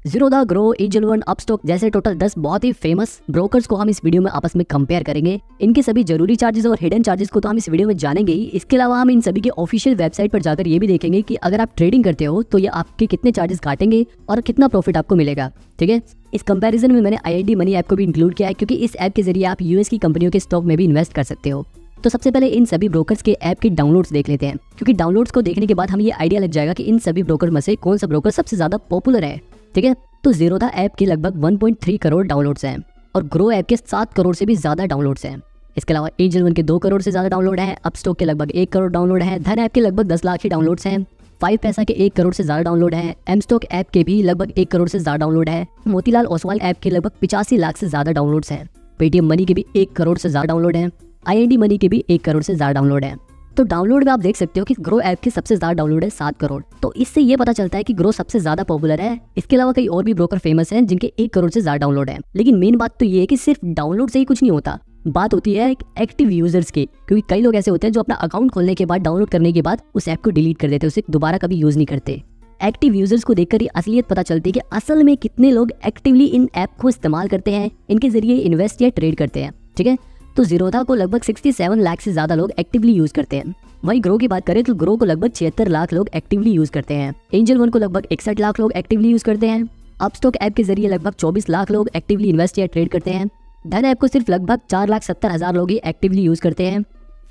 Zerodha, grow, angel one, Upstox जैसे total 10 बहुत ही famous brokers को हम इस वीडियो में आपस में कंपेयर करेंगे। इनके सभी जरूरी चार्जेस और हिडन चार्जेस को तो हम इस वीडियो में जानेंगे ही। इसके अलावा हम इन सभी के ऑफिशियल वेबसाइट पर जाकर ये भी देखेंगे कि अगर आप ट्रेडिंग करते हो तो ये आपके कितने चार्जेस काटेंगे और कितना प्रॉफिट आपको मिलेगा। ठीक है, इस कंपैरिजन में मैंने IID मनी ऐप को भी इंक्लूड किया है, क्योंकि इस ऐप के जरिए आप यूएस की कंपनियों के स्टॉक में भी इन्वेस्ट कर सकते हो। तो सबसे पहले इन सभी ब्रोकर्स के ऐप के डाउनलोड्स देख लेते हैं, क्योंकि डाउनलोड्स को देखने के बाद हमें ये आइडिया लग जाएगा कि इन सभी ब्रोकर में से कौन सा ब्रोकर सबसे ज्यादा पॉपुलर है। ठीक है, तो ज़ीरोधा ऐप के लगभग 1.3 करोड़ डाउनलोड्स हैं और ग्रो ऐप के 7 करोड़ से भी ज्यादा डाउनलोड्स हैं। इसके अलावा एंजल वन के 2 करोड़ से ज्यादा डाउनलोड है, अपस्टॉक के लगभग 1 करोड़ डाउनलोड है, धन ऐप के लगभग 10 लाख ही डाउनलोड्स हैं, 5 पैसा के 1 करोड़ से ज्यादा डाउनलोड है, एमस्टॉक ऐप के भी लगभग 1 करोड़ से ज्यादा डाउनलोड है, मोतीलाल ओसवाल ऐप के लगभग 85 लाख से ज्यादा डाउनलोड्स हैं, पेटीएम मनी के भी 1 करोड़ से ज्यादा डाउनलोड है, IID मनी के भी 1 करोड़ से ज्यादा डाउनलोड है। तो डाउनलोड में आप देख सकते हो कि ग्रो ऐप के सबसे ज्यादा डाउनलोड है 7 करोड़। तो इससे ये पता चलता है कि ग्रो सबसे ज्यादा पॉपुलर है। इसके अलावा कई और भी ब्रोकर फेमस हैं जिनके 1 करोड़ से ज्यादा डाउनलोड है। लेकिन मेन बात तो ये है कि सिर्फ डाउनलोड से ही कुछ नहीं होता, बात होती है एक्टिव यूजर्स की, क्योंकि कई लोग ऐसे होते हैं जो अपना अकाउंट खोलने के बाद, डाउनलोड करने के बाद उस ऐप को डिलीट कर देते हैं, उसे दोबारा कभी यूज नहीं करते। एक्टिव यूजर्स को देखकर ही असलियत पता चलती है कि असल में कितने लोग एक्टिवली इन ऐप को इस्तेमाल करते हैं, इनके जरिए इन्वेस्ट या ट्रेड करते हैं। ठीक है, तो ज़ीरोधा को लगभग 67 लाख से ज्यादा लोग एक्टिवली यूज करते हैं। वहीं ग्रो की बात करें तो ग्रो को लगभग 76 लाख लोग एक्टिवली यूज करते हैं। एंजल वन को लगभग 61 लाख लोग एक्टिवली यूज करते हैं। अपस्टॉक ऐप के जरिए लगभग 24 लाख लोग एक्टिवली इन्वेस्ट या ट्रेड करते हैं। धन ऐप को सिर्फ लगभग 4,70,000 लोग ही एक्टिवली यूज करते हैं।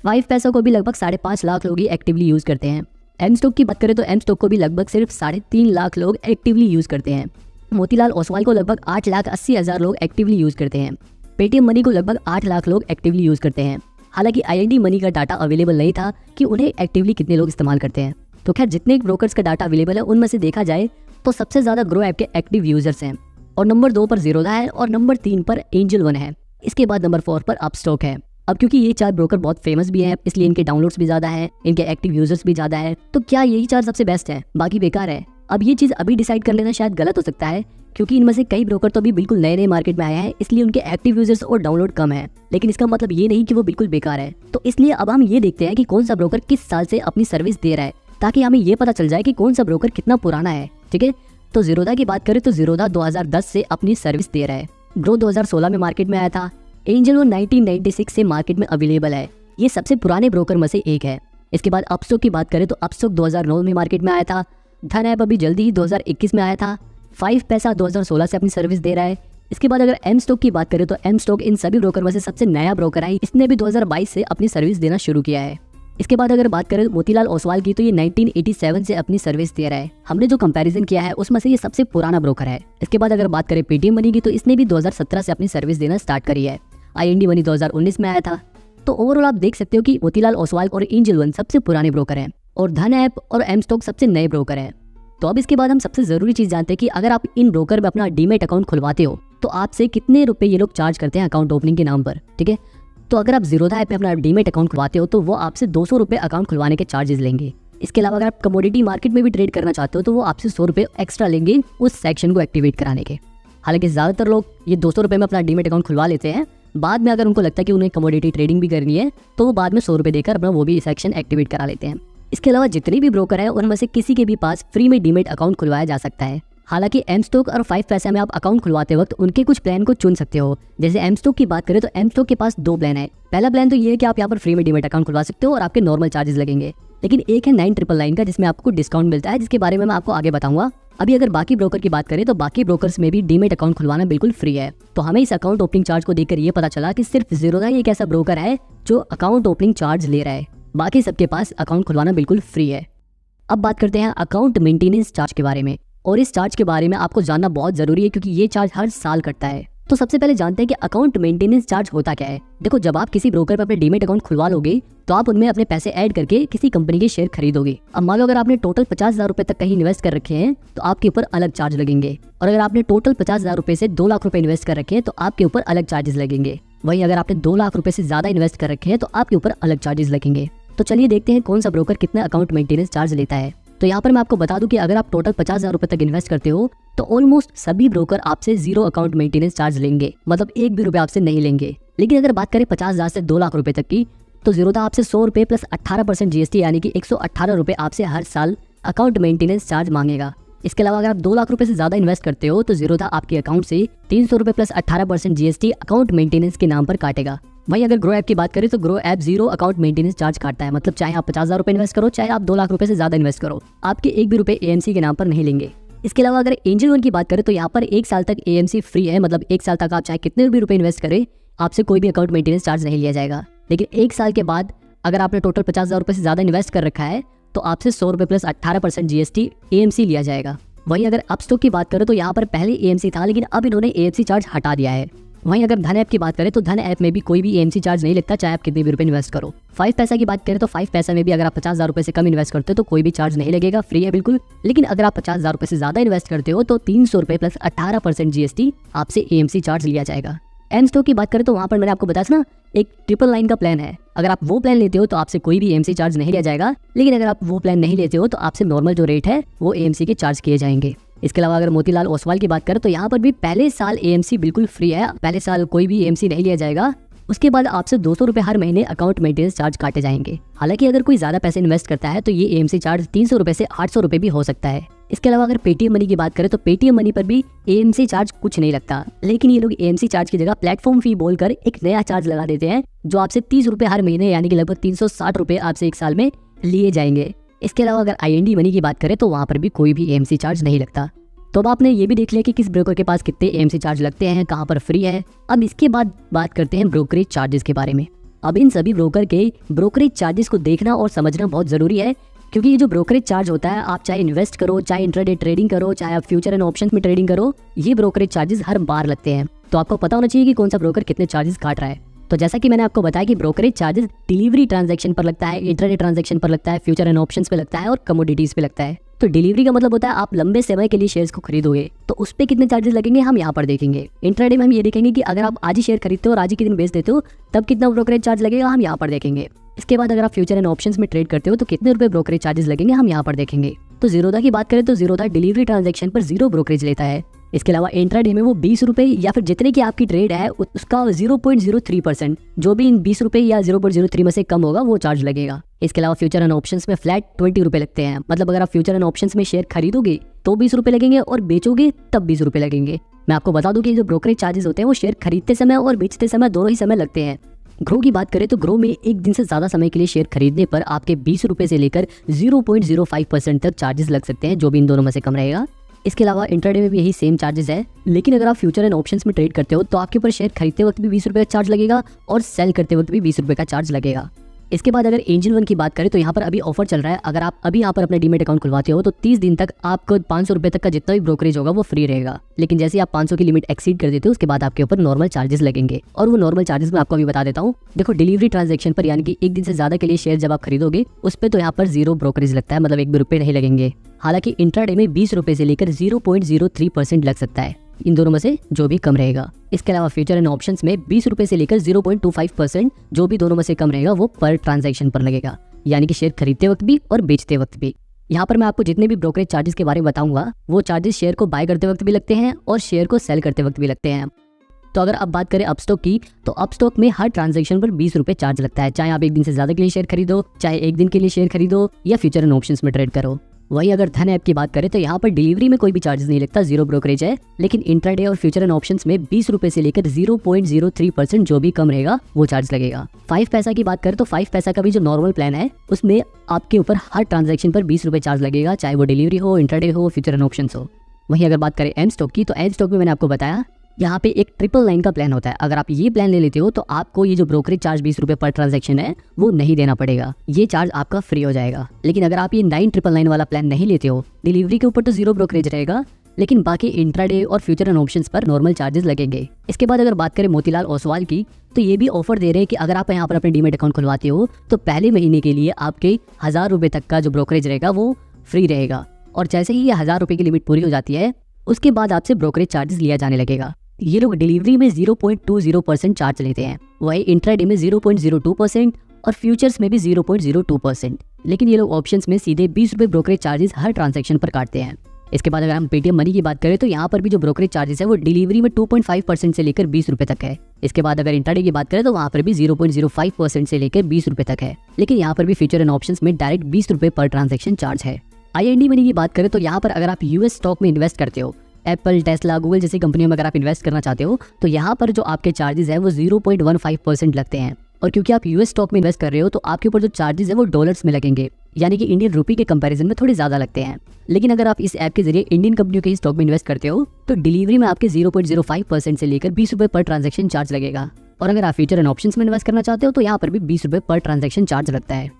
5 पैसा को भी लगभग 5.5 लाख लोग ही एक्टिवली यूज करते हैं। एमस्टॉक की बात करें तो एमस्टॉक को भी लगभग सिर्फ 3.5 लाख लोग एक्टिवली यूज करते हैं। मोतीलाल ओसवाल को लगभग 8,80,000 लोग एक्टिवली यूज करते हैं। पेटीएम मनी को लगभग 8 लाख लोग एक्टिवली यूज करते हैं। हालांकि IID मनी का डाटा अवेलेबल नहीं था कि उन्हें एक्टिवली कितने लोग इस्तेमाल करते हैं। तो खैर, जितने ब्रोकर्स का डाटा अवेलेबल है उनमें से देखा जाए तो सबसे ज्यादा ग्रो ऐप के एक्टिव यूजर्स हैं, और नंबर 2 पर ज़ीरोधा है और नंबर 3 पर एंजल वन है। इसके बाद नंबर 4 पर अपस्टॉक है। अब क्योंकि ये 4 ब्रोकर बहुत फेमस भी हैं, इसलिए इनके डाउनलोड्स भी ज्यादा है, इनके एक्टिव यूजर्स भी ज्यादा है। तो क्या यही 4 सबसे बेस्ट है, बाकी बेकार है? अब ये चीज अभी डिसाइड कर लेना शायद गलत हो सकता है, क्योंकि इनमें से कई ब्रोकर तो अभी बिल्कुल नए नए मार्केट में आए हैं, इसलिए उनके एक्टिव यूजर्स और डाउनलोड कम है। लेकिन इसका मतलब ये नहीं कि वो बिल्कुल बेकार है। तो इसलिए अब हम ये देखते हैं कि कौन सा ब्रोकर किस साल से अपनी सर्विस दे रहा है, ताकि हमें ये पता चल जाए कि कौन सा ब्रोकर कितना पुराना है। ठीक है, तो ज़ीरोधा की बात करें तो ज़ीरोधा 2010 से अपनी सर्विस दे रहा है। ग्रो 2016 में मार्केट में आया था। एंजल वन 1996 से मार्केट में अवेलेबल है। ये सबसे पुराने ब्रोकर में से एक है। इसके बाद अपस्टॉक की बात करें तो अपस्टॉक 2009 में मार्केट में आया था। धन ऐप अभी जल्दी ही 2021 में आया था। 5 पैसा 2016 से अपनी सर्विस दे रहा है। इसके बाद अगर एमस्टॉक की बात करें तो एमस्टॉक इन सभी ब्रोकर में से सबसे नया ब्रोकर है। इसने भी 2022 से अपनी सर्विस देना शुरू किया है। इसके बाद अगर बात करें मोतीलाल ओसवाल की तो ये 1987 से अपनी सर्विस दे रहा है। हमने जो कंपैरिजन किया है उसमें से ये सबसे पुराना ब्रोकर है। इसके बाद अगर बात करें पेटीएम मनी की तो इसने भी 2017 से अपनी सर्विस देना स्टार्ट करी है। IID मनी 2019 में आया था। तो ओवरऑल आप देख सकते हो कि मोतीलाल ओसवाल और एंजल वन सबसे पुराने ब्रोकर हैं और धन ऐप और एमस्टॉक सबसे नए ब्रोकर हैं। तो अब इसके बाद हम सबसे जरूरी चीज जानते हैं कि अगर आप इन ब्रोकर में अपना डीमेट अकाउंट खुलवाते हो तो आपसे कितने रुपए ये लोग चार्ज करते हैं अकाउंट ओपनिंग के नाम पर। ठीक है, तो अगर आप ज़ीरोधा ऐप में अपना डीमेट अकाउंट खुलवाते हो तो वो आपसे 200 रुपए अकाउंट खुलवाने के चार्जेस लेंगे। इसके अलावा अगर आप कमोडिटी मार्केट में भी ट्रेड करना चाहते हो तो वो आपसे 100 रुपए एक्स्ट्रा लेंगे उस सेक्शन को एक्टिवेट कराने के। हालांकि ज्यादातर लोग ये 200 रुपए में अपना डीमेट अकाउंट खुलवा लेते हैं। बाद में अगर उनको लगता है कि उन्हें कमोडिटी ट्रेडिंग भी करनी है तो वो बाद में 100 रुपए देकर अपना वो भी सेक्शन एक्टिवेट करा लेते हैं। इसके अलावा जितने भी ब्रोकर है उनमें से किसी के भी पास फ्री में डीमेट अकाउंट खुलवाया जा सकता है। हालांकि एमस्टॉक और 5 पैसा में आप अकाउंट खुलवाते वक्त उनके कुछ प्लान को चुन सकते हो। जैसे एमस्टॉक की बात करें तो एमस्टॉक के पास 2 प्लान है। पहला प्लान तो ये है कि आप यहाँ पर फ्री में डीमेट अकाउंट खुलवा सकते हो और आपके नॉर्मल चार्जेस लगेंगे। लेकिन एक है 999 का, जिसमें आपको डिस्काउंट मिलता है, जिसके बारे में मैं आपको आगे बताऊंगा। अभी अगर बाकी ब्रोकर की बात करें तो बाकी ब्रोकर्स में भी डीमेट अकाउंट खुलवाना बिल्कुल फ्री है। तो हमें इस अकाउंट ओपनिंग चार्ज को देखकर ये पता चला कि सिर्फ ज़ीरोधा ही एक ऐसा ब्रोकर है जो अकाउंट ओपनिंग चार्ज ले रहा है, बाकी सबके पास अकाउंट खुलवाना बिल्कुल फ्री है। अब बात करते हैं अकाउंट मेंटेनेंस चार्ज के बारे में, और इस चार्ज के बारे में आपको जानना बहुत जरूरी है क्योंकि ये चार्ज हर साल कटता है। तो सबसे पहले जानते हैं कि अकाउंट मेंटेनेंस चार्ज होता क्या है। देखो, जब आप किसी ब्रोकर पर अपने डीमेट अकाउंट खुलवा लोगे तो आप उनमें अपने पैसे ऐड करके किसी कंपनी के शेयर खरीदोगे। अब मान लो अगर आपने टोटल 50,000 रुपए तक कहीं इन्वेस्ट कर रखे हैं तो आपके ऊपर अलग चार्ज लगेंगे, और अगर आपने टोटल 50,000 रुपए से 2 लाख रुपए इन्वेस्ट कर रखे हैं तो आपके ऊपर अलग चार्जेस लगेंगे। वहीं अगर आपने 2 लाख रुपए से ज्यादा इन्वेस्ट कर रखे हैं तो आपके ऊपर अलग चार्जेस लगेंगे। तो चलिए देखते हैं कौन सा ब्रोकर कितना अकाउंट मेंटेनेंस चार्ज लेता है। तो यहाँ पर मैं आपको बता दूं कि अगर आप टोटल 50,000 रुपए तक इन्वेस्ट करते हो तो ऑलमोस्ट सभी ब्रोकर आपसे 0 अकाउंट मेंटेनेंस चार्ज लेंगे, मतलब 1 भी रुपए आपसे नहीं लेंगे। लेकिन अगर बात करें 50,000 से 2 लाख रुपए तक की तो ज़ीरोधा आपसे 100 रुपए प्लस 18% GST यानी कि 118 रुपए आपसे हर साल अकाउंट मेंटेनेंस चार्ज मांगेगा। इसके अलावा अगर आप 2 लाख रुपए से ज्यादा इन्वेस्ट करते हो तो जीरोधा आपके अकाउंट से 300 रुपए प्लस 18% जीएसटी अकाउंट मेंटेनेंस के नाम पर काटेगा। वहीं अगर ग्रो ऐप की बात करें तो grow app 0 account maintenance charge काटता है, मतलब चाहे आप 50,000 रुपए इन्वेस्ट करो, चाहे आप 2 लाख रुपए से ज्यादा इन्वेस्ट करो, आपके एक भी रुपए एएमसी के नाम पर नहीं लेंगे। इसके अलावा अगर एंजल वन की बात करें तो यहाँ पर 1 साल तक एएमसी फ्री है, मतलब 1 साल तक आप चाहे कितने भी रुपए इन्वेस्ट करें आपसे कोई भी अकाउंट मेंटेनेंस चार्ज नहीं लिया जाएगा। लेकिन 1 साल के बाद अगर आपने टोटल 50,000 रुपए से ज्यादा इन्वेस्ट कर रखा है तो आपसे 100 रुपए प्लस 18% जीएसटी एएमसी लिया जाएगा। वहीं अगर अपस्टॉक की बात करें तो यहाँ पर पहले एएमसी था, लेकिन अब इन्होंने एएमसी चार्ज हटा दिया है। वहीं अगर धन ऐप की बात करें तो धन ऐप में भी कोई भी एएमसी चार्ज नहीं लगता, चाहे आप कितने भी रुपए इन्वेस्ट करो। 5 पैसा की बात करें तो 5 पैसा में भी अगर आप 50,000 रुपए से कम इन्वेस्ट करते हो तो कोई भी चार्ज नहीं लगेगा, फ्री है बिल्कुल। लेकिन अगर आप 50,000 रुपए से ज्यादा इन्वेस्ट करते हो तो 300 रुपए प्लस 18% जीएसटी आपसे एएमसी चार्ज लिया जाएगा। एम स्टॉक की बात करें तो वहाँ पर मैंने आपको बताया था ना, एक 999 का प्लान है। अगर आप वो प्लान लेते हो तो आपसे कोई भी एएमसी चार्ज नहीं लिया जाएगा, लेकिन अगर आप वो प्लान नहीं लेते हो तो आपसे नॉर्मल जो रेट है वो एएमसी के चार्ज किए जाएंगे। इसके अलावा अगर मोतीलाल ओसवाल की बात करें तो यहाँ पर भी पहले साल एएमसी बिल्कुल फ्री है, पहले साल कोई भी एएमसी नहीं लिया जाएगा। उसके बाद आपसे 200 रुपए हर महीने अकाउंट मेंटेनेंस चार्ज काटे जाएंगे। हालांकि अगर कोई ज्यादा पैसे इन्वेस्ट करता है तो ये एएमसी चार्ज 300 रुपए से 800 रुपए भी हो सकता है। इसके अलावा अगर पेटीएम मनी की बात करें तो पेटीएम मनी पर भी एएमसी चार्ज कुछ नहीं लगता, लेकिन ये लोग एएमसी चार्ज की जगह प्लेटफॉर्म फी बोलकर एक नया चार्ज लगा देते हैं जो आपसे 30 रुपए हर महीने यानी कि लगभग 360 रुपए आपसे 1 साल में लिए जाएंगे। इसके अलावा अगर आईएनडी मनी की बात करें तो वहाँ पर भी कोई भी एएमसी चार्ज नहीं लगता। तो अब आपने ये भी देख लिया कि किस ब्रोकर के पास कितने एएमसी चार्ज लगते हैं, कहाँ पर फ्री है। अब इसके बाद बात करते हैं ब्रोकरेज चार्जेस के बारे में। अब इन सभी ब्रोकर के ब्रोकरेज चार्जेस को देखना और समझना बहुत जरूरी है, क्योंकि ये जो ब्रोकरेज चार्ज होता है, आप चाहे इन्वेस्ट करो, चाहे इंट्राडे ट्रेडिंग करो, चाहे आप फ्यूचर एंड ऑप्शंस में ट्रेडिंग करो, ये ब्रोकरेज चार्जेस हर बार लगते हैं। तो आपको पता होना चाहिए कि कौन सा ब्रोकर कितने चार्जेस काट रहा है। तो जैसा कि मैंने आपको बताया कि ब्रोकरेज चार्जेस डिलीवरी ट्रांजैक्शन पर लगता है, इंट्राडे ट्रांजैक्शन पर लगता है, फ्यूचर एंड ऑप्शंस पे लगता है और कमोडिटीज पे लगता है। तो डिलीवरी का मतलब होता है आप लंबे समय के लिए शेयर्स को खरीदोगे, तो उस पे कितने चार्जेस लगेंगे हम यहाँ पर देखेंगे। इंट्राडे में हम ये देखेंगे कि अगर आप आज ही शेयर खरीदते हो और आज ही के दिन बेच देते हो तब कितना ब्रोकरेज चार्ज लगेगा हम यहाँ पर देखेंगे। इसके बाद अगर आप फ्यूचर एंड ऑप्शंस में ट्रेड करते हो तो कितने रुपए ब्रोकरेज चार्जेस लगेंगे हम यहाँ पर देखेंगे। तो जीरोधा की बात करें तो जीरोधा डिलीवरी ट्रांजैक्शन पर 0 ब्रोकरेज लेता है। इसके अलावा इंट्राडे में वो 20 रुपए या फिर जितने की आपकी ट्रेड है उसका 0.03%, जो भी इन 20 रुपए या 0.03 में से कम होगा वो चार्ज लगेगा। इसके अलावा फ्यूचर एंड ऑप्शंस में फ्लैट 20 रुपए लगते हैं, मतलब अगर आप फ्यूचर एंड ऑप्शंस में शेयर खरीदोगे तो 20 रुपए लगेंगे और बेचोगे तब 20 रुपए लगेंगे। मैं आपको बता दूं कि जो ब्रोकरेज चार्जेस होते हैं वो शेयर खरीदते समय और बेचते समय दोनों ही समय लगते हैं। ग्रो की बात करें तो ग्रो में एक दिन से ज्यादा समय के लिए शेयर खरीदने पर आपके 20 रुपए से लेकर 0.05% तक चार्जेस लग सकते हैं, जो भी इन दोनों में से कम रहेगा। इसके अलावा इंट्राडे में भी यही सेम चार्जेस है, लेकिन अगर आप फ्यूचर एंड ऑप्शंस में ट्रेड करते हो तो आपके ऊपर शेयर खरीदते वक्त भी 20 रुपए का चार्ज लगेगा और सेल करते वक्त भी 20 रुपए का चार्ज लगेगा। इसके बाद अगर एंजल वन की बात करें तो यहाँ पर अभी ऑफर चल रहा है। अगर आप अभी यहाँ पर अपने डीमेट अकाउंट खुलवाते हो तो 30 दिन तक आपको 500 रुपए तक का जितना भी ब्रोकरेज होगा वो फ्री रहेगा। लेकिन जैसे आप 500 की लिमिट एक्सीड कर देते हो उसके बाद आपके ऊपर नॉर्मल चार्जेस लगेंगे, और वो नॉर्मल चार्जेस मैं आपको अभी बता देता हूँ। देखो, डिलीवरी ट्रांजैक्शन पर यानी कि एक दिन से ज्यादा के लिए शेयर जब आप खरीदोगे उस पर तो यहाँ पर 0 ब्रोकरेज लगता है, मतलब 1 भी रुपए नहीं लगेंगे। हालांकि इंट्राडे में 20 रुपए से लेकर 0.03% लग सकता है, इन दोनों में से जो भी कम रहेगा। इसके अलावा फ्यूचर एंड ऑप्शंस में 20 रुपए से लेकर 0.25%, जो भी दोनों में से कम रहेगा वो पर ट्रांजैक्शन पर लगेगा, यानी कि शेयर खरीदते वक्त भी और बेचते वक्त भी। यहाँ पर मैं आपको जितने भी ब्रोकरेज चार्जेस के बारे में बताऊंगा वो चार्जेस शेयर को बाय करते वक्त भी लगते हैं और शेयर को सेल करते वक्त भी लगते हैं। तो अगर अब बात करें अपस्टॉक की, तो अपस्टॉक में हर ट्रांजैक्शन पर 20 रुपए चार्ज लगता है, चाहे आप एक दिन से ज्यादा के लिए शेयर खरीदो, चाहे एक दिन के लिए शेयर खरीदो या फ्यूचर एंड ऑप्शंस में ट्रेड करो। वहीं अगर धन ऐप की बात करें तो यहाँ पर डिलीवरी में कोई भी चार्जेस नहीं लगता, 0 ब्रोकरेज है। लेकिन इंट्राडे और फ्यूचर एंड ऑप्शंस में 20 रुपए से लेकर 0.03%, जो भी कम रहेगा वो चार्ज लगेगा। 5 पैसा की बात करें तो 5 पैसा का भी जो नॉर्मल प्लान है उसमें आपके ऊपर हर ट्रांजैक्शन पर 20 रुपए चार्ज लगेगा, चाहे वो डिलीवरी हो, इंट्राडे हो, फ्यूचर एंड ऑप्शंस हो। वहीं अगर बात करें एम स्टॉक की, तो एम स्टॉक में मैंने आपको बताया यहाँ पे एक 999 का प्लान होता है। अगर आप ये प्लान ले लेते हो तो आपको ये जो ब्रोकरेज चार्ज 20 रुपए पर ट्रांजैक्शन है वो नहीं देना पड़ेगा, ये चार्ज आपका फ्री हो जाएगा। लेकिन अगर आप ये 999 वाला प्लान नहीं लेते हो, डिलीवरी के ऊपर तो 0 ब्रोकरेज रहेगा, लेकिन बाकी इंट्राडे और फ्यूचर एंड ऑप्शंस पर नॉर्मल चार्जेस लगेंगे। इसके बाद अगर बात करें मोतीलाल ओसवाल की, तो ये भी ऑफर दे रहे हैं कि अगर आप यहाँ पर अपने डीमेट अकाउंट खुलवाते हो तो पहले महीने के लिए आपके 1000 रुपए तक का जो ब्रोकरेज रहेगा वो फ्री रहेगा, और जैसे ही ये 1000 रुपए की लिमिट पूरी हो जाती है उसके बाद आपसे ब्रोकरेज चार्जेस लिया जाने लगेगा। ये लोग डिलीवरी में 0.20% चार्ज लेते हैं, वहीं इंट्राडे में 0.02% और फ्यूचर्स में भी 0.02%। लेकिन ये लोग ऑप्शंस में सीधे 20 रुपए ब्रोकरेज चार्जेस हर ट्रांजैक्शन पर काटते हैं। इसके बाद अगर हम पेटीएम मनी की बात करें तो यहाँ पर भी जो ब्रोकरेज चार्जेस है वो डिलीवरी में 2.5% से लेकर 20 रुपए तक है। इसके बाद अगर इंट्राडे की बात करें तो वहाँ पर भी 0.05% से लेकर 20 रुपए तक है, लेकिन यहाँ पर भी फ्यूचर एंड ऑप्शंस में डायरेक्ट 20 रुपए पर ट्रांजैक्शन चार्ज है। IND मनी की बात करें तो यहाँ पर अगर आप US स्टॉक में इन्वेस्ट करते हो, एप्पल, टेस्ला, गूगल जैसी कंपनियों में अगर आप इन्वेस्ट करना चाहते हो तो यहाँ पर जो आपके चार्जेस है वो 0.15% लगते हैं। और क्योंकि आप US स्टॉक में इन्वेस्ट कर रहे हो तो आपके ऊपर जो चार्जेस है वो डॉलर्स में लगेंगे, यानी कि इंडियन रुपी के कंपैरिजन में थोड़े ज़्यादा लगते हैं। लेकिन अगर आप इस ऐप के जरिए इंडियन कंपनियों के ही स्टॉक में इन्वेस्ट करते हो तो डिलीवरी में आपके 0.05% से लेकर 20 रुपये पर ट्रांजैक्शन चार्ज लगेगा। और अगर आप फ्यूचर एंड ऑप्शंस में इन्वेस्ट करना चाहते हो तो यहाँ पर भी 20 रुपये पर ट्रांजैक्शन चार्ज लगता है।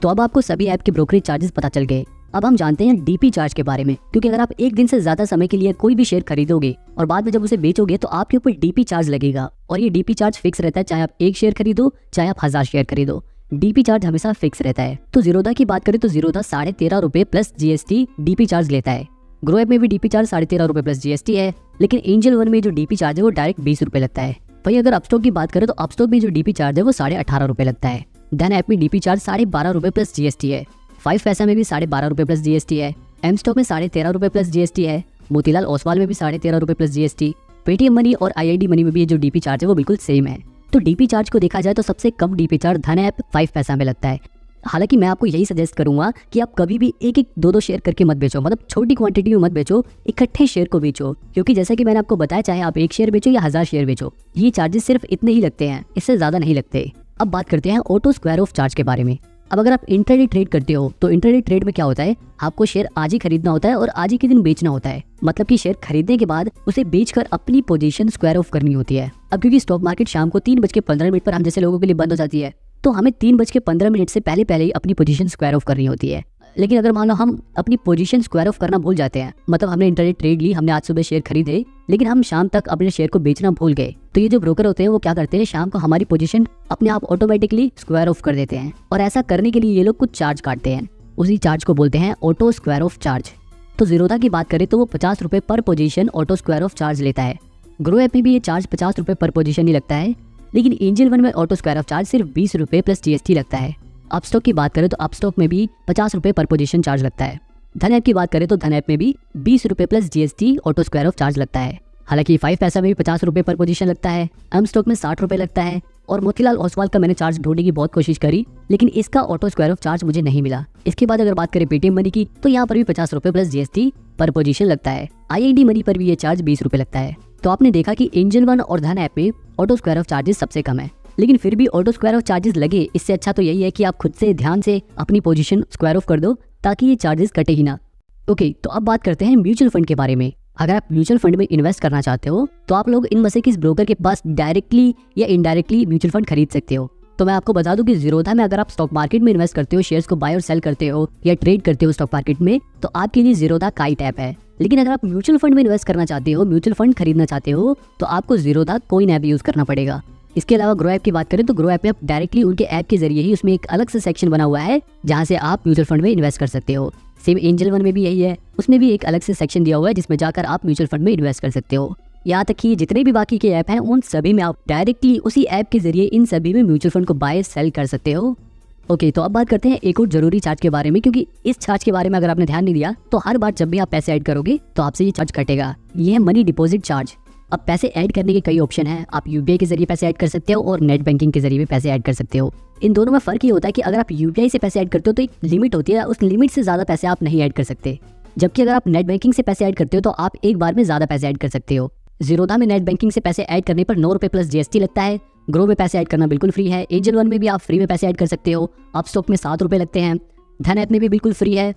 तो अब आपको सभी ऐप के ब्रोकरेज चार्जेस पता चल गए। अब हम जानते हैं DP चार्ज के बारे में, क्योंकि अगर आप एक दिन से ज्यादा समय के लिए कोई भी शेयर खरीदोगे और बाद में जब उसे बेचोगे तो आपके ऊपर DP चार्ज लगेगा। और ये DP चार्ज फिक्स रहता है, चाहे आप 1 शेयर खरीदो चाहे आप 1000 शेयर खरीदो, DP चार्ज हमेशा फिक्स रहता है। तो जीरोधा की बात करें तो जीरोधा 13.5 रुपए प्लस GST DP चार्ज लेता है। ग्रो ऐप में भी DP चार्ज 13.5 रुपए प्लस GST है, लेकिन एंजल वन में जो DP चार्ज है वो डायरेक्ट 20 रुपए लगता है। वही अगर अपस्टॉक की बात करें तो अपस्टॉक में जो DP चार्ज है वो 18.5 रुपए लगता है। धन ऐप में DP चार्ज 12.5 रुपए प्लस GST है। 5 पैसा में भी 12.5 रुपए प्लस GST है। एम स्टॉक में 13.5 रुपए प्लस GST है। मोतीलाल ओसवाल में भी 13.5 रुपए प्लस GST। पेटीएम मनी और IID मनी में भी जो DP चार्ज है वो बिल्कुल सेम है। तो DP चार्ज को देखा जाए तो सबसे कम DP चार्ज धन ऐप 5 पैसा में लगता है। हालांकि मैं आपको यही सजेस्ट करूंगा कि आप कभी भी एक एक दो शेयर करके मत बेचो, मतलब छोटी क्वांटिटी में मत बेचो, इकट्ठे शेयर को बेचो। क्योंकि जैसा कि मैंने आपको बताया, चाहे आप 1 शेयर बेचो या 1000 शेयर बेचो, ये चार्जेस सिर्फ इतने ही लगते हैं, इससे ज्यादा नहीं लगते। अब बात करते हैं ऑटो स्क्वायर ऑफ चार्ज के बारे में। अब अगर आप इंट्राडे ट्रेड करते हो तो इंट्राडे ट्रेड में क्या होता है, आपको शेयर आज ही खरीदना होता है और आज ही के दिन बेचना होता है। मतलब कि शेयर खरीदने के बाद उसे बेचकर अपनी पोजीशन स्क्वायर ऑफ करनी होती है। अब क्योंकि स्टॉक मार्केट शाम को 3:15 पर हम जैसे लोगों के लिए बंद हो जाती है, तो हमें 3:15 से पहले ही अपनी पोजीशन स्क्वायर ऑफ करनी होती है। लेकिन अगर मान लो हम अपनी पोजीशन स्क्वायर ऑफ करना भूल जाते हैं, मतलब हमने इंट्राडे ट्रेड ली, हमने आज सुबह शेयर खरीदे, लेकिन हम शाम तक अपने शेयर को बेचना भूल गए, तो ये जो ब्रोकर होते हैं वो क्या करते हैं, शाम को हमारी पोजीशन अपने आप ऑटोमेटिकली स्क्वायर ऑफ कर देते हैं। और ऐसा करने के लिए ये लोग कुछ चार्ज काटते हैं, उसी चार्ज को बोलते हैं ऑटो स्क्वायर ऑफ चार्ज। तो जीरोधा की बात करें तो वो 50 रुपए पर position auto square of charge लेता है। ग्रो ऐप में भी ये चार्ज 50 रुपए पर पोजीशन ही लगता है, लेकिन एंजल वन में ऑटो स्क्वायर ऑफ चार्ज सिर्फ 20 रुपए प्लस GST लगता है। अपस्टॉक की बात करें तो अपस्टॉक में भी 50 रुपए पर पोजीशन चार्ज लगता है। धन ऐप की बात करें तो धन ऐप में भी 20 रुपए plus GST auto square of charge लगता है। हालांकि 5 पैसा में भी 50 रुपए पर पोजीशन लगता है, एम स्टॉक में 60 रुपए लगता है। और मोतीलाल ओसवाल का मैंने चार्ज ढूंढने की बहुत कोशिश करी, लेकिन इसका ऑटो स्क्वायर ऑफ चार्ज मुझे नहीं मिला। इसके बाद अगर बात करें पेटीएम मनी की तो यहाँ पर भी 50 रुपए प्लस GST पर पोजीशन लगता है। IID मनी पर भी ये चार्ज 20 रुपए लगता है। तो आपने देखा कि एंजल वन और धन ऐप में ऑटो स्क्वायर ऑफ चार्जेस सबसे कम है, लेकिन फिर भी ऑटो स्क्वायर ऑफ चार्जेस लगे, इससे अच्छा तो यही है कि आप खुद से ध्यान से अपनी पोजीशन स्क्वायर ऑफ कर दो ताकि ये चार्जेस कटे ही ना। ओके, तो अब बात करते हैं म्यूचुअल फंड के बारे में। अगर आप म्यूचुअल फंड में इन्वेस्ट करना चाहते हो तो आप लोग इनमें से किस ब्रोकर के पास डायरेक्टली या इनडायरेक्टली म्यूचुअल फंड खरीद सकते हो। तो मैं आपको बता दूं कि जीरोधा में अगर आप स्टॉक मार्केट में इन्वेस्ट करते हो, शेयर्स को बाय और सेल करते हो या ट्रेड करते हो स्टॉक मार्केट में, तो आपके लिए जीरोधा काइट ऐप है। लेकिन अगर आप म्यूचुअल फंड में इन्वेस्ट करना चाहते हो, म्यूचुअल फंड खरीदना चाहते हो, तो आपको जीरोधा कॉइन ऐप यूज करना पड़ेगा। इसके अलावा ग्रो ऐप की बात करें तो ग्रो ऐप में आप डायरेक्टली उनके ऐप के जरिए ही, उसमें एक अलग से सेक्शन बना हुआ है जहां से आप म्यूचुअल फंड में इन्वेस्ट कर सकते हो। सेम एंजल वन में भी यही है, उसमें भी एक अलग से सेक्शन दिया हुआ है जिसमें जाकर आप म्यूचुअल फंड में इन्वेस्ट कर सकते हो। यहाँ तक कि जितने भी बाकी के ऐप हैं उन सभी में आप डायरेक्टली उसी ऐप के जरिए इन सभी में म्यूचुअल फंड को बाय सेल कर सकते हो। ओके, तो अब बात करते हैं एक और जरूरी चार्ज के बारे में, क्योंकि इस चार्ज के बारे में अगर आपने ध्यान नहीं दिया तो हर बार जब भी आप पैसे ऐड करोगे तो आपसे ये चार्ज कटेगा। ये है मनी डिपॉजिट चार्ज। अब पैसे ऐड करने के कई ऑप्शन हैं, आप UPI के जरिए पैसे ऐड कर सकते हो और नेट बैंकिंग के जरिए भी पैसे ऐड कर सकते हो। इन दोनों में फर्क ये होता है कि अगर आप UPI से पैसे ऐड करते हो तो एक लिमिट होती है, उस लिमिट से ज्यादा पैसे आप नहीं ऐड कर सकते, जबकि अगर आप नेट बैंकिंग से पैसे ऐड करते हो तो आप एक बार में ज्यादा पैसे ऐड कर सकते हो। जीरोधा में नेट बैंकिंग से पैसे ऐड करने पर 9 रुपए प्लस GST लगता है। ग्रो में पैसे ऐड करना बिल्कुल फ्री है। एंजल वन में भी आप फ्री में पैसे ऐड कर सकते हो। अपस्टॉक में 7 रुपए लगते हैं। धन ऐप में भी बिल्कुल फ्री है।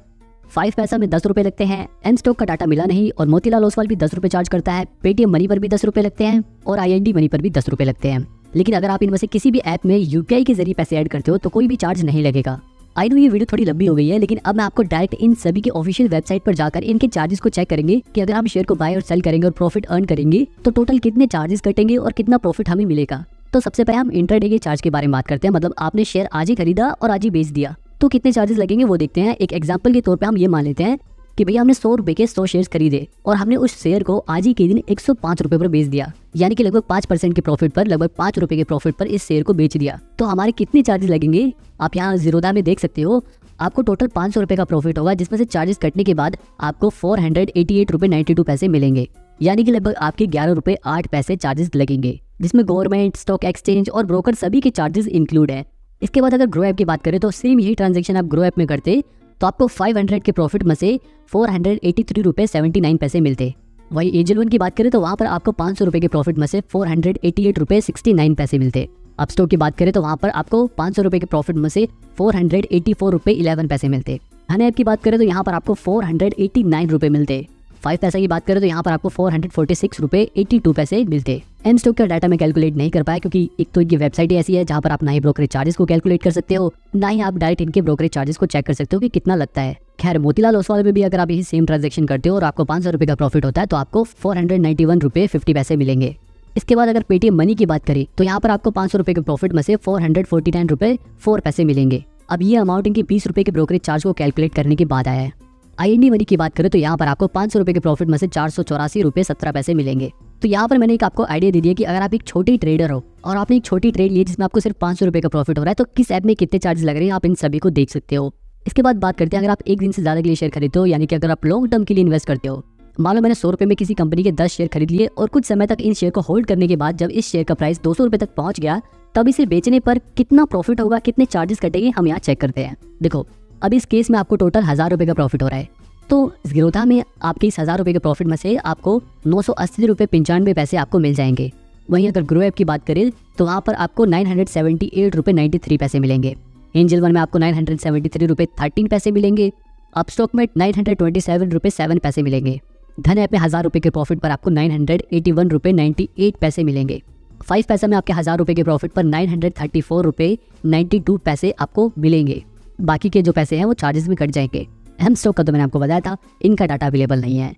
5 पैसा में 10 रुपए लगते हैं। एम स्टॉक का डाटा मिला नहीं और मोतीलाल ओसवाल भी 10 रुपए चार्ज करता है। पेटीएम मनी पर भी 10 रुपए लगते हैं और IID मनी पर भी 10 रुपए लगते हैं। लेकिन अगर आप इनमें से किसी भी ऐप में UPI के जरिए पैसे ऐड करते हो तो कोई भी चार्ज नहीं लगेगा। आई नो ये वीडियो थोड़ी लंबी हो गई है, लेकिन अब मैं आपको डायरेक्ट इन सभी के ऑफिशियल वेबसाइट पर जाकर इनके चार्जेस को चेक करेंगे कि अगर हम शेयर को बाय और सेल करेंगे और प्रॉफिट अर्न करेंगे तो टोटल कितने चार्जेस कटेंगे और कितना प्रॉफिट हमें मिलेगा। तो सबसे पहले हम इंट्राडे के चार्ज के बारे में बात करते हैं, मतलब आपने शेयर आज ही खरीदा और आज ही बेच दिया तो कितने चार्जेस लगेंगे वो देखते हैं। एक एग्जांपल के तौर पे हम ये मान लेते हैं कि भैया हमने 100 रुपए के 100 शेयर्स खरीदे और हमने उस शेयर को आज ही के दिन 105 रुपए पर बेच दिया, यानी कि लगभग 5% के प्रॉफिट पर, लगभग 5 रुपए के प्रॉफिट पर इस शेयर को बेच दिया। तो हमारे कितने चार्जेस लगेंगे आप यहाँ जीरोधा में देख सकते हो। आपको टोटल 500 रुपए का प्रॉफिट होगा, जिसमें से चार्जेस कटने के बाद आपको 488 रुपए 92 पैसे मिलेंगे, यानी कि लगभग आपके 11 रुपए 8 पैसे चार्जेस लगेंगे, जिसमें गवर्नमेंट, स्टॉक एक्सचेंज और ब्रोकर सभी के चार्जेस इंक्लूड है। इसके बाद अगर ग्रो ऐप की बात करें तो सेम यही ट्रांजेक्शन आप ग्रो ऐप में करते तो आपको 500 के प्रॉफिट में से 483 रुपये 79 पैसे मिलते। वही एंजल वन की बात करें तो वहाँ पर आपको 500 रुपये के प्रॉफिट में से 488 रुपये 69 पैसे मिलते। अपस्टॉक की बात करें तो वहाँ पर आपको 500 रुपये के प्रॉफिट में से 484 रुपये 11 पैसे मिलते। धन ऐप की बात करें तो यहाँ पर आपको 489 रुपये मिलते। 5 पैसा की बात करें तो यहाँ पर आपको 446 रुपये 82 पैसे मिलते। एम स्टॉक का डाटा मैं कैलकुलेट नहीं कर पाया क्योंकि एक तो इनकी वेबसाइट ऐसी है जहाँ पर आप ना ही ब्रोकरेज चार्जेस को कैलकुलेट कर सकते हो, ना ही आप डायरेक्ट इनके ब्रोकरेज चार्जेस को चेक कर सकते हो कि कितना लगता है। खैर मोतीलाल ओसवाल में भी अगर आप यही सेम ट्रांजेक्शन करते हो और आपको 500 रुपये का प्रॉफिट होता है तो आपको 491 रुपये 50 पैसे मिलेंगे। इसके बाद अगर पेटीएम मनी की बात करें तो यहाँ पर आपको 500 रुपये के प्रॉफिट में से 449 रुपये 4 पैसे मिलेंगे। अब ये अमाउंट इनके 20 रुपये के ब्रोकरेज चार्ज को कैलकुलेट करने के बाद आया है। IND मनी की बात करें तो यहाँ पर आपको 500 रुपये के प्रॉफिट में से 484 रुपये 17 पैसे मिलेंगे। तो यहाँ पर मैंने एक आपको आइडिया दे दिया कि अगर आप एक छोटी ट्रेडर हो और आपने एक छोटी ट्रेड ली जिसमें आपको सिर्फ 500 रुपये का प्रॉफिट हो रहा है तो किस ऐप में कितने चार्जेस लग रहे हैं आप इन सभी को देख सकते हो। इसके बाद बात करते हैं अगर आप एक दिन से ज़्यादा के लिए शेयर खरीदते हो, यानी कि अगर आप लॉन्ग टर्म के लिए इन्वेस्ट करते हो। मान लो मैंने 100 रुपये में किसी कंपनी के 10 शेयर खरीद लिए और कुछ समय तक इन शेयर को होल्ड करने के बाद जब इस शेयर का प्राइस 200 रुपये तक पहुंच गया तब इसे बेचने पर कितना प्रॉफिट होगा, कितने चार्जेस कटेंगे, हम यहाँ चेक करते हैं। देखो अब इस केस में आपको टोटल 1000 रुपये का प्रॉफिट हो रहा है तो ज़ीरोधा में आपके इस 1000 रुपये के प्रॉफिट में से आपको 980 रुपये 95 पैसे आपको मिल जाएंगे। वहीं अगर ग्रो ऐप की बात करें तो वहाँ पर आपको 978 रुपये 93 पैसे मिलेंगे। एंजल वन में आपको 973 रुपये 13 पैसे मिलेंगे। अपस्टॉक में 927 रुपये 7 पैसे मिलेंगे। धन ऐप में 1000 रुपये के प्रॉफिट पर आपको 981 रुपये 98 पैसे मिलेंगे। 5 पैसा में आपके 1000 रुपये के प्रॉफिट पर 934 रुपये 92 पैसे आपको मिलेंगे। बाकी के जो पैसे हैं वो चार्जेस में कट जाएंगे। एम स्टॉक का तो मैंने आपको बताया था, इनका डाटा अवेलेबल नहीं है।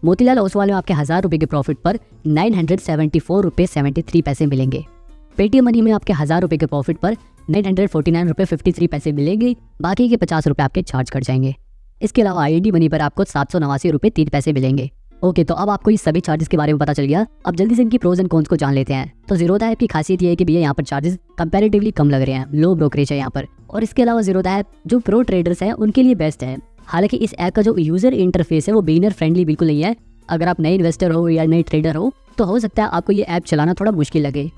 मोतीलाल ओसवाल में आपके 1000 रुपये के प्रॉफिट पर 974 रुपये 73 पैसे मिलेंगे। पेटीएम मनी में आपके 1000 रुपये के प्रॉफिट पर 949 रुपये 53 पैसे मिलेंगे। बाकी के 50 रुपये आपके चार्ज कट जाएंगे। इसके अलावा IND मनी पर आपको 789 रुपये 3 पैसे मिलेंगे। ओके, तो अब आपको इस सभी चार्जेस के बारे में पता चल गया। अब जल्दी से इनकी प्रोज एंड कॉन्स को जान लेते हैं। तो ज़ीरोधा ऐप की खासियत ये है कि भैया यहाँ पर चार्जेस कंपैरेटिवली कम लग रहे हैं, लो ब्रोकरेज है यहाँ पर। और इसके अलावा ज़ीरोधा ऐप जो प्रो ट्रेडर्स हैं उनके लिए बेस्ट है। हालांकि इस ऐप का जो यूज़र इंटरफेस है वो बिगिनर फ्रेंडली बिल्कुल नहीं है। अगर आप नए इन्वेस्टर हो या नए ट्रेडर हो तो हो सकता है आपको ये ऐप चलाना थोड़ा मुश्किल लगे।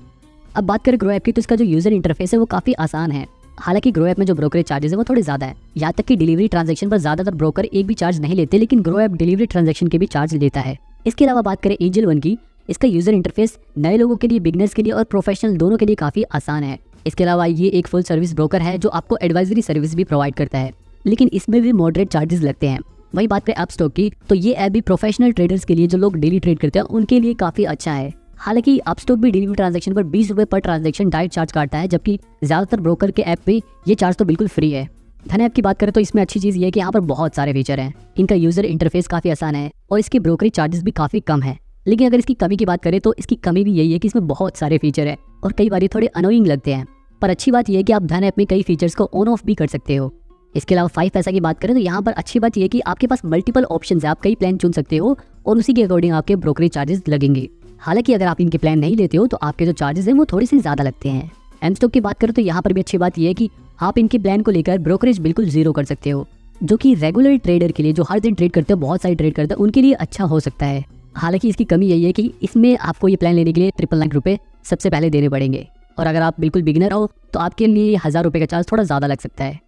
अब बात करें ग्रो ऐप की तो इसका जो यूज़र इंटरफेस है वो काफ़ी आसान है। हालांकि ग्रो ऐप में जो ब्रोकरेज चार्जेस है वो थोड़े ज़्यादा है। यहाँ तक कि डिलीवरी ट्रांजैक्शन पर ज़्यादातर ब्रोकर एक भी चार्ज नहीं लेते, लेकिन ग्रो ऐप डिलीवरी ट्रांजैक्शन के भी चार्ज लेता है। इसके अलावा बात करें एंजल वन की, इसका यूज़र इंटरफेस नए लोगों के लिए, बिगनर्स के लिए और प्रोफेशनल दोनों के लिए काफ़ी आसान है। इसके अलावा ये एक फुल सर्विस ब्रोकर है जो आपको एडवाइजरी सर्विस भी प्रोवाइड करता है, लेकिन इसमें भी मॉडरेट चार्जेस लगते हैं। वही बात करें अपस्टॉक की तो ये ऐप भी प्रोफेशनल ट्रेडर्स के लिए, जो लोग डेली ट्रेड करते हैं उनके लिए काफ़ी अच्छा है। हालांकि अपस्टॉक भी डिलीवरी ट्रांजैक्शन पर 20 रुपये पर ट्रांजैक्शन डायरेक्ट चार्ज काटता है, जबकि ज़्यादातर ब्रोकर के ऐप पे ये चार्ज तो बिल्कुल फ्री है। धन ऐप की बात करें तो इसमें अच्छी चीज़ ये है कि यहाँ पर बहुत सारे फीचर हैं। इनका यूज़र इंटरफेस काफ़ी आसान है और इसके ब्रोकरेज चार्जेस भी काफ़ी कम है। लेकिन अगर इसकी कमी की बात करें तो इसकी कमी भी यही है कि इसमें बहुत सारे फीचर है और कई बार ये थोड़े अनोइंग लगते हैं। पर अच्छी बात यह है कि आप धन ऐप में कई फीचर्स को ऑन ऑफ भी कर सकते हो। इसके अलावा 5 पैसा की बात करें तो यहाँ पर अच्छी बात यह है कि आपके पास मल्टीपल ऑप्शंस है, आप कई प्लान चुन सकते हो और उसी के अकॉर्डिंग आपके ब्रोकरेज चार्जेस लगेंगे। हालांकि अगर आप इनके प्लान नहीं लेते हो तो आपके जो चार्जेस हैं वो थोड़े से ज़्यादा लगते हैं। एम स्टॉक की बात करें तो यहाँ पर भी अच्छी बात यह है कि आप इनके प्लान को लेकर ब्रोकरेज बिल्कुल जीरो कर सकते हो, जो कि रेगुलर ट्रेडर के लिए, जो हर दिन ट्रेड करते हो, बहुत सारे ट्रेड करते हैं, उनके लिए अच्छा हो सकता है। हालांकि इसकी कमी यही है कि इसमें आपको ये प्लान लेने के लिए 999 रुपये सबसे पहले देने पड़ेंगे और अगर आप बिल्कुल बिगिनर हो तो आपके लिए 1000 रुपये का चार्ज थोड़ा ज़्यादा लग सकता है।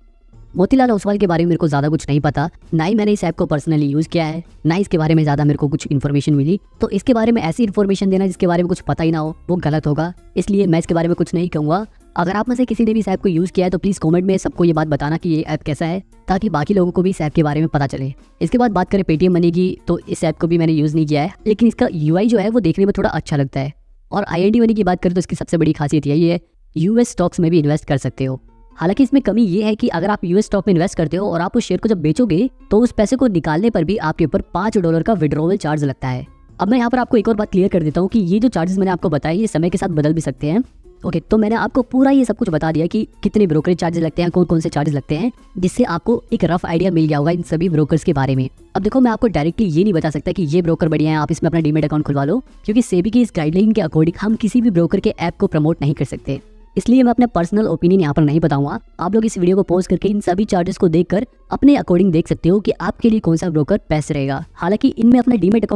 मोतीलाल ओसवाल के बारे में मेरे को ज़्यादा कुछ नहीं पता, ना ही मैंने इस ऐप को पर्सनली यूज़ किया है, ना इसके बारे में ज़्यादा मेरे को कुछ इन्फॉर्मेशन मिली। तो इसके बारे में ऐसी इन्फॉर्मेशन देना जिसके बारे में कुछ पता ही ना हो वो गलत होगा, इसलिए मैं इसके बारे में कुछ नहीं कहूँगा। अगर आप में से किसी ने भी इस ऐप को यूज़ किया है तो प्लीज़ कमेंट में सबको ये बात बताना कि ये ऐप कैसा है, ताकि बाकी लोगों को भी इस ऐप के बारे में पता चले। इसके बाद बात करें पेटीएम मनी की तो इस ऐप को भी मैंने यूज़ नहीं किया है, लेकिन इसका UI जो है वो देखने में थोड़ा अच्छा लगता है। और IND मनी की बात करें तो इसकी सबसे बड़ी खासियत यही है, US स्टॉक्स में भी इन्वेस्ट कर सकते हो। हालांकि इसमें कमी ये है कि अगर आप US स्टॉक में इन्वेस्ट करते हो और आप उस शेयर को जब बेचोगे तो उस पैसे को निकालने पर भी आपके ऊपर $5 का विड्रॉवल चार्ज लगता है। अब मैं यहाँ पर आपको एक और बात क्लियर कर देता हूँ कि ये जो चार्जेस मैंने आपको बताए ये समय के साथ बदल भी सकते हैं। ओके, तो मैंने आपको पूरा ये सब कुछ बता दिया कि कितने ब्रोकरेज चार्जेस लगते हैं, कौन कौन से चार्जेस लगते हैं, जिससे आपको एक रफ आइडिया मिल गया होगा इन सभी ब्रोकर्स के बारे में। अब देखो, मैं आपको डायरेक्टली ये नहीं बता सकता कि ये ब्रोकर बढ़िया है, आप इसमें अपना डीमेट अकाउंट खुलवा लो, क्योंकि सेबी की इस गाइडलाइन के अकॉर्डिंग हम किसी भी ब्रोकर के ऐप को प्रमोट नहीं कर सकते। इसलिए मैं अपना पर्सनल ओपिनियन यहाँ पर नहीं बताऊंगा। आप लोग इस वीडियो को पॉज करके इन सभी चार्जेस को देखकर अपने अकॉर्डिंग देख सकते हो कि आपके लिए कौन सा ब्रोकर बेस्ट रहेगा। हालांकि इनमें अपना डीमेट